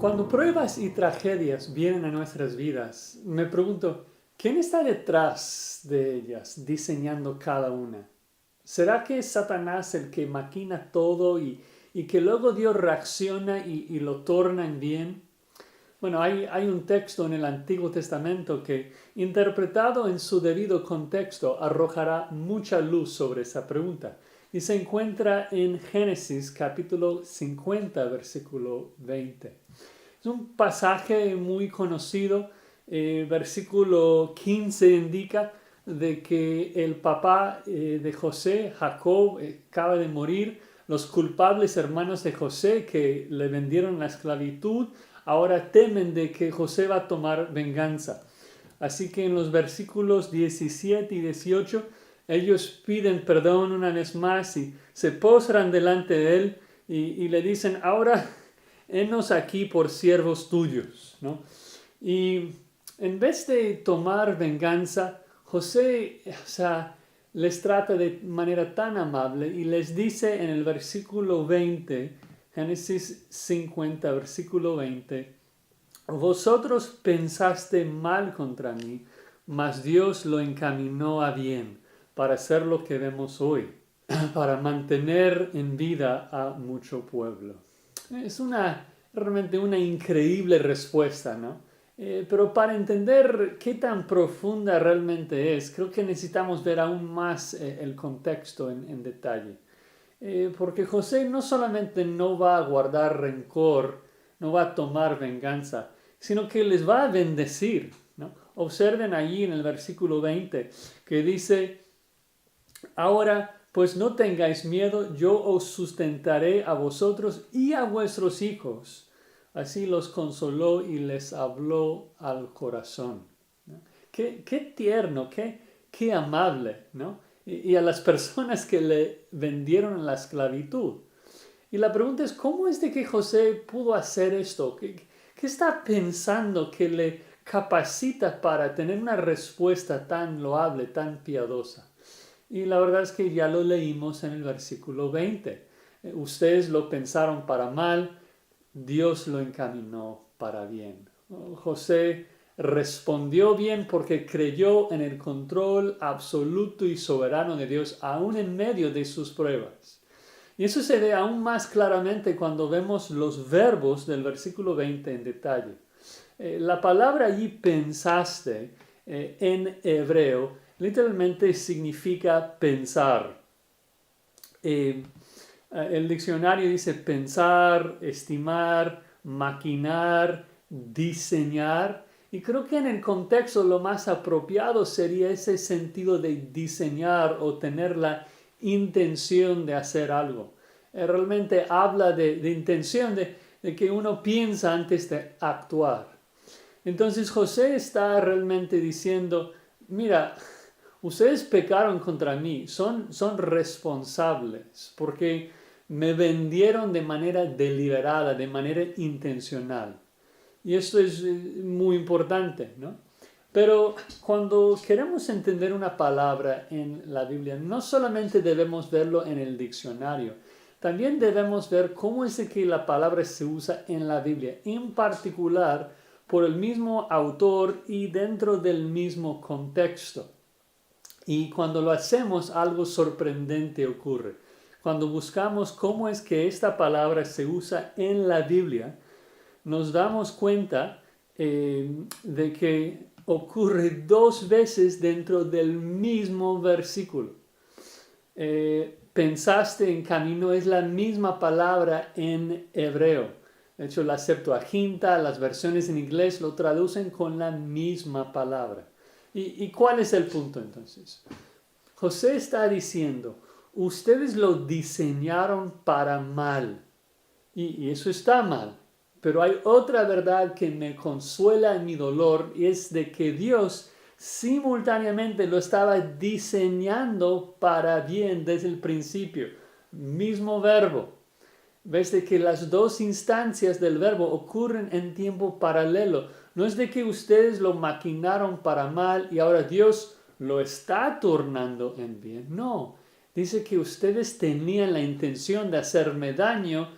Cuando pruebas y tragedias vienen a nuestras vidas, me pregunto, ¿quién está detrás de ellas, diseñando cada una? ¿Será que es Satanás el que maquina todo y que luego Dios reacciona y lo torna en bien? Bueno, hay un texto en el Antiguo Testamento que, interpretado en su debido contexto, arrojará mucha luz sobre esa pregunta. Y se encuentra en Génesis capítulo 50, versículo 20. Es un pasaje muy conocido. Versículo 15 indica de que el papá de José, Jacob, acaba de morir. Los culpables hermanos de José que le vendieron la esclavitud ahora temen de que José va a tomar venganza. Así que en los versículos 17 y 18 ellos piden perdón una vez más y se postran delante de él y le dicen, ahora henos aquí por siervos tuyos, ¿no? Y en vez de tomar venganza, José, les trata de manera tan amable y les dice en el versículo 20, Génesis 50, versículo 20, vosotros pensaste mal contra mí, mas Dios lo encaminó a bien para hacer lo que vemos hoy, para mantener en vida a mucho pueblo. Es realmente una increíble respuesta, ¿no? Pero para entender qué tan profunda realmente es, creo que necesitamos ver aún más el contexto en detalle. Porque José no solamente no va a guardar rencor, no va a tomar venganza, sino que les va a bendecir, ¿no? Observen allí en el versículo 20 que dice, ahora pues no tengáis miedo, yo os sustentaré a vosotros y a vuestros hijos. Así los consoló y les habló al corazón, ¿no? Qué tierno, qué amable, ¿no? Y a las personas que le vendieron en la esclavitud. Y la pregunta es, ¿cómo es de que José pudo hacer esto? ¿Qué está pensando que le capacita para tener una respuesta tan loable, tan piadosa? Y la verdad es que ya lo leímos en el versículo 20. Ustedes lo pensaron para mal, Dios lo encaminó para bien. José respondió bien porque creyó en el control absoluto y soberano de Dios, aún en medio de sus pruebas. Y eso se ve aún más claramente cuando vemos los verbos del versículo 20 en detalle. La palabra allí pensaste en hebreo literalmente significa pensar. El diccionario dice pensar, estimar, maquinar, diseñar. Y creo que en el contexto lo más apropiado sería ese sentido de diseñar o tener la intención de hacer algo. Realmente habla de intención, de que uno piensa antes de actuar. Entonces José está realmente diciendo, mira, ustedes pecaron contra mí, son responsables porque me vendieron de manera deliberada, de manera intencional. Y esto es muy importante, ¿no? Pero cuando queremos entender una palabra en la Biblia, no solamente debemos verlo en el diccionario, también debemos ver cómo es que la palabra se usa en la Biblia, en particular por el mismo autor y dentro del mismo contexto. Y cuando lo hacemos, algo sorprendente ocurre. Cuando buscamos cómo es que esta palabra se usa en la Biblia, nos damos cuenta de que ocurre dos veces dentro del mismo versículo. Pensaste en camino es la misma palabra en hebreo. De hecho, la Septuaginta, las versiones en inglés lo traducen con la misma palabra. ¿Y cuál es el punto entonces? José está diciendo, ustedes lo diseñaron para mal. Y eso está mal. Pero hay otra verdad que me consuela en mi dolor y es de que Dios simultáneamente lo estaba diseñando para bien desde el principio. Mismo verbo. Ves de que las dos instancias del verbo ocurren en tiempo paralelo. No es de que ustedes lo maquinaron para mal y ahora Dios lo está tornando en bien. No, dice que ustedes tenían la intención de hacerme daño,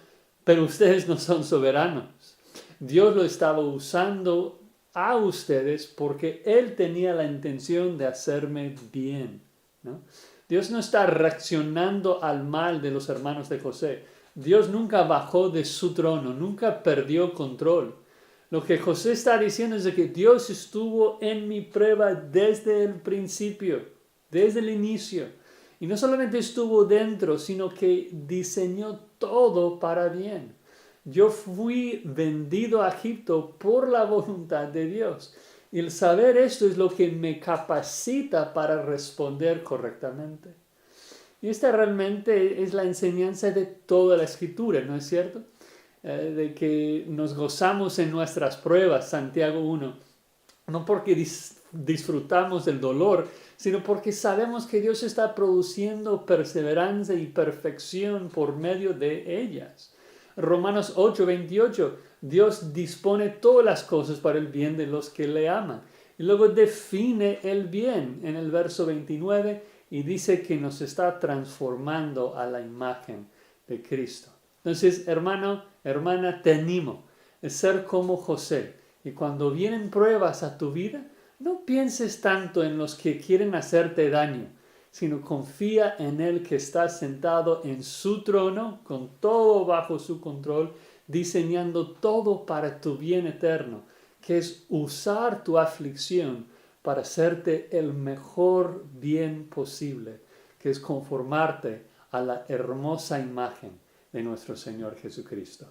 pero ustedes no son soberanos. Dios lo estaba usando a ustedes porque Él tenía la intención de hacerme bien, ¿no? Dios no está reaccionando al mal de los hermanos de José. Dios nunca bajó de su trono, nunca perdió control. Lo que José está diciendo es de que Dios estuvo en mi prueba desde el principio, desde el inicio. Y no solamente estuvo dentro, sino que diseñó todo para bien. Yo fui vendido a Egipto por la voluntad de Dios. Y el saber esto es lo que me capacita para responder correctamente. Y esta realmente es la enseñanza de toda la Escritura, ¿no es cierto? De que nos gozamos en nuestras pruebas, Santiago 1, no porque disfrutamos del dolor, sino porque sabemos que Dios está produciendo perseverancia y perfección por medio de ellas. Romanos 8:28, Dios dispone todas las cosas para el bien de los que le aman. Y luego define el bien en el verso 29 y dice que nos está transformando a la imagen de Cristo. Entonces, hermano, hermana, te animo a ser como José. Y cuando vienen pruebas a tu vida, no pienses tanto en los que quieren hacerte daño, sino confía en Él que está sentado en su trono, con todo bajo su control, diseñando todo para tu bien eterno, que es usar tu aflicción para hacerte el mejor bien posible, que es conformarte a la hermosa imagen de nuestro Señor Jesucristo.